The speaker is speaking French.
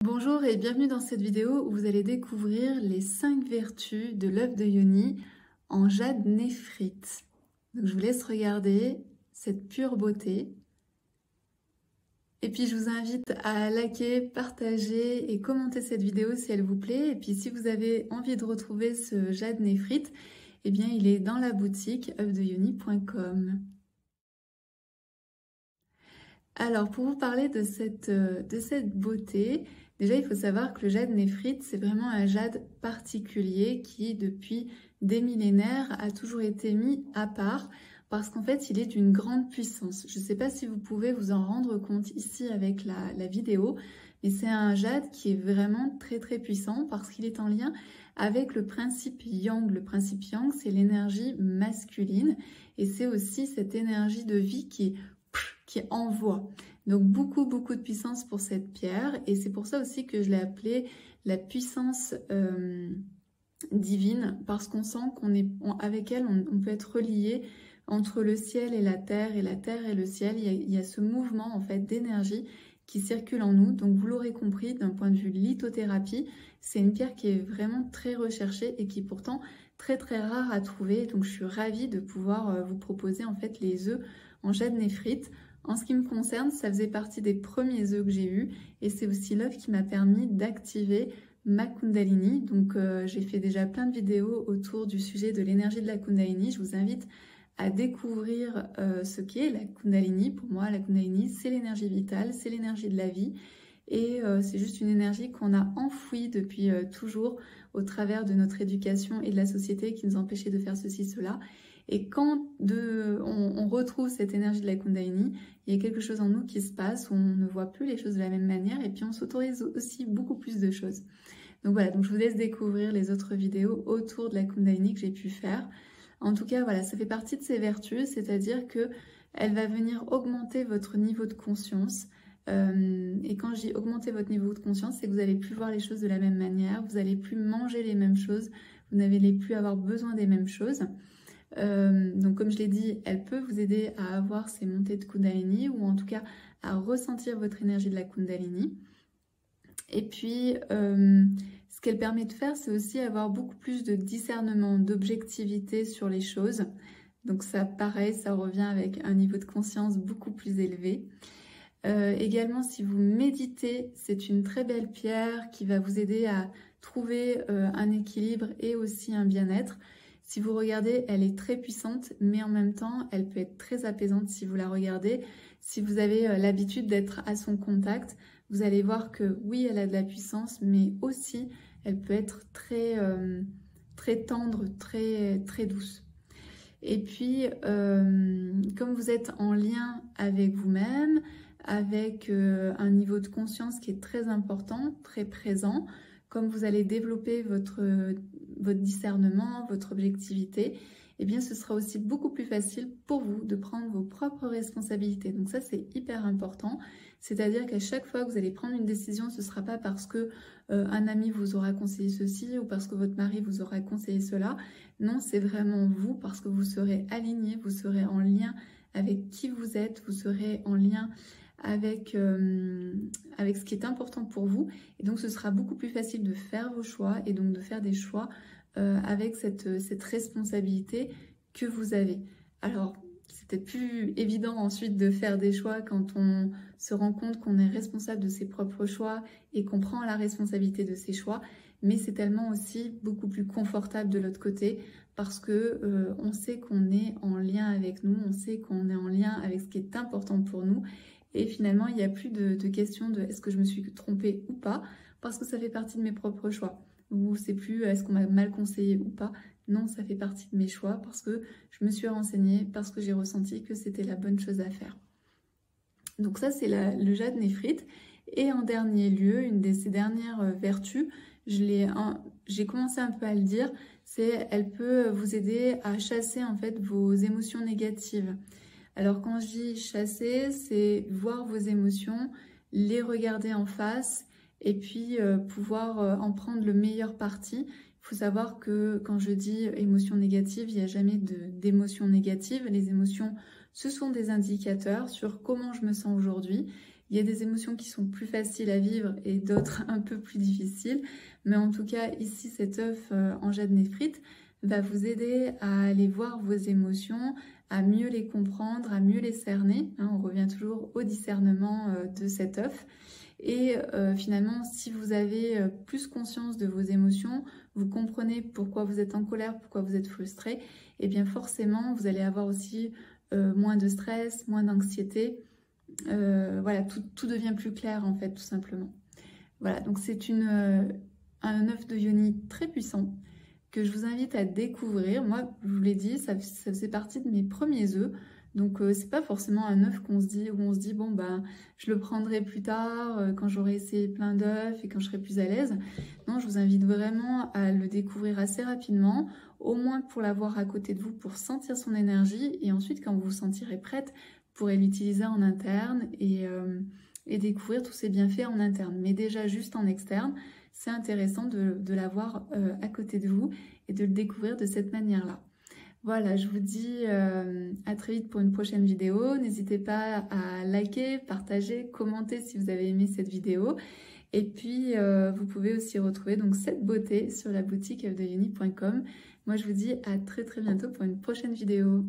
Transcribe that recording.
Bonjour et bienvenue dans cette vidéo où vous allez découvrir les 5 vertus de l'œuf de Yoni en jade néphrite. Donc je vous laisse regarder cette pure beauté. Et puis je vous invite à liker, partager et commenter cette vidéo si elle vous plaît. Et puis si vous avez envie de retrouver ce jade néphrite, eh bien il est dans la boutique œufdeyoni.com. Alors, pour vous parler de cette beauté, déjà il faut savoir que le jade néphrite, c'est vraiment un jade particulier qui, depuis des millénaires, a toujours été mis à part parce qu'en fait, il est d'une grande puissance. Je ne sais pas si vous pouvez vous en rendre compte ici avec la vidéo, mais c'est un jade qui est vraiment très très puissant parce qu'il est en lien avec le principe yang. Le principe yang, c'est l'énergie masculine et c'est aussi cette énergie de vie qui envoie. Donc beaucoup de puissance pour cette pierre et c'est pour ça aussi que je l'ai appelée la puissance divine parce qu'on sent avec elle on peut être relié entre le ciel et la terre et le ciel. Il y a ce mouvement en fait d'énergie qui circule en nous. Donc vous l'aurez compris, d'un point de vue lithothérapie, c'est une pierre qui est vraiment très recherchée et qui est pourtant très rare à trouver. Donc je suis ravie de pouvoir vous proposer en fait les œufs en jade néphrite. En ce qui me concerne, ça faisait partie des premiers œufs que j'ai eus et c'est aussi l'œuf qui m'a permis d'activer ma Kundalini. Donc j'ai fait déjà plein de vidéos autour du sujet de l'énergie de la Kundalini. Je vous invite à découvrir ce qu'est la Kundalini. Pour moi, la Kundalini, c'est l'énergie vitale, c'est l'énergie de la vie et c'est juste une énergie qu'on a enfouie depuis toujours au travers de notre éducation et de la société qui nous empêchait de faire ceci, cela. Et quand on retrouve cette énergie de la Kundalini, il y a quelque chose en nous qui se passe, où on ne voit plus les choses de la même manière et puis on s'autorise aussi beaucoup plus de choses. Donc voilà, donc je vous laisse découvrir les autres vidéos autour de la Kundalini que j'ai pu faire. En tout cas, voilà, ça fait partie de ses vertus, c'est-à-dire qu'elle va venir augmenter votre niveau de conscience. Et quand je dis augmenter votre niveau de conscience, c'est que vous n'allez plus voir les choses de la même manière, vous n'allez plus manger les mêmes choses, vous n'allez plus avoir besoin des mêmes choses. Donc comme je l'ai dit, elle peut vous aider à avoir ces montées de Kundalini ou en tout cas à ressentir votre énergie de la Kundalini. Et puis ce qu'elle permet de faire, c'est aussi avoir beaucoup plus de discernement, d'objectivité sur les choses. Donc ça, pareil, ça revient avec un niveau de conscience beaucoup plus élevé. Également, si vous méditez, c'est une très belle pierre qui va vous aider à trouver un équilibre et aussi un bien-être. Si vous regardez, elle est très puissante, mais en même temps, elle peut être très apaisante si vous la regardez. Si vous avez l'habitude d'être à son contact, vous allez voir que oui, elle a de la puissance, mais aussi, elle peut être très tendre, très douce. Et puis, comme vous êtes en lien avec vous-même, avec un niveau de conscience qui est très important, très présent, comme vous allez développer votre discernement, votre objectivité, eh bien ce sera aussi beaucoup plus facile pour vous de prendre vos propres responsabilités. Donc ça, c'est hyper important. C'est-à-dire qu'à chaque fois que vous allez prendre une décision, ce ne sera pas parce que un ami vous aura conseillé ceci ou parce que votre mari vous aura conseillé cela. Non, c'est vraiment vous parce que vous serez aligné, vous serez en lien avec qui vous êtes, vous serez en lien avec ce qui est important pour vous. Et donc, ce sera beaucoup plus facile de faire vos choix et donc de faire des choix avec cette responsabilité que vous avez. Alors, c'est peut-être plus évident ensuite de faire des choix quand on se rend compte qu'on est responsable de ses propres choix et qu'on prend la responsabilité de ses choix, mais c'est tellement aussi beaucoup plus confortable de l'autre côté parce que on sait qu'on est en lien avec nous, on sait qu'on est en lien avec ce qui est important pour nous et finalement il n'y a plus de question de est-ce que je me suis trompée ou pas parce que ça fait partie de mes propres choix. Ou c'est plus est-ce qu'on m'a mal conseillé ou pas. Non, ça fait partie de mes choix parce que je me suis renseignée, parce que j'ai ressenti que c'était la bonne chose à faire. Donc ça, c'est le jade néphrite. Et en dernier lieu, une de ses dernières vertus, j'ai commencé un peu à le dire, c'est elle peut vous aider à chasser en fait vos émotions négatives. Alors quand je dis chasser, c'est voir vos émotions, les regarder en face et puis pouvoir en prendre le meilleur parti. Il faut savoir que quand je dis émotions négatives, il n'y a jamais d'émotions négatives. Les émotions, ce sont des indicateurs sur comment je me sens aujourd'hui. Il y a des émotions qui sont plus faciles à vivre et d'autres un peu plus difficiles. Mais en tout cas, ici, cet œuf en jade néphrite va vous aider à aller voir vos émotions, à mieux les comprendre, à mieux les cerner. Hein, on revient toujours au discernement de cet œuf. Et finalement, si vous avez plus conscience de vos émotions, vous comprenez pourquoi vous êtes en colère, pourquoi vous êtes frustré, et bien forcément, vous allez avoir aussi moins de stress, moins d'anxiété. Voilà, tout devient plus clair en fait, tout simplement. Voilà, donc c'est un œuf de yoni très puissant que je vous invite à découvrir. Moi, je vous l'ai dit, ça faisait partie de mes premiers œufs. Donc, c'est pas forcément un œuf où on se dit, bon, bah, je le prendrai plus tard, quand j'aurai essayé plein d'œufs et quand je serai plus à l'aise. Non, je vous invite vraiment à le découvrir assez rapidement, au moins pour l'avoir à côté de vous, pour sentir son énergie. Et ensuite, quand vous vous sentirez prête, vous pourrez l'utiliser en interne et découvrir tous ses bienfaits en interne. Mais déjà, juste en externe, c'est intéressant de l'avoir à côté de vous et de le découvrir de cette manière-là. Voilà, je vous dis à très vite pour une prochaine vidéo. N'hésitez pas à liker, partager, commenter si vous avez aimé cette vidéo. Et puis, vous pouvez aussi retrouver donc cette beauté sur la boutique œufdeyoni.com. Moi, je vous dis à très bientôt pour une prochaine vidéo.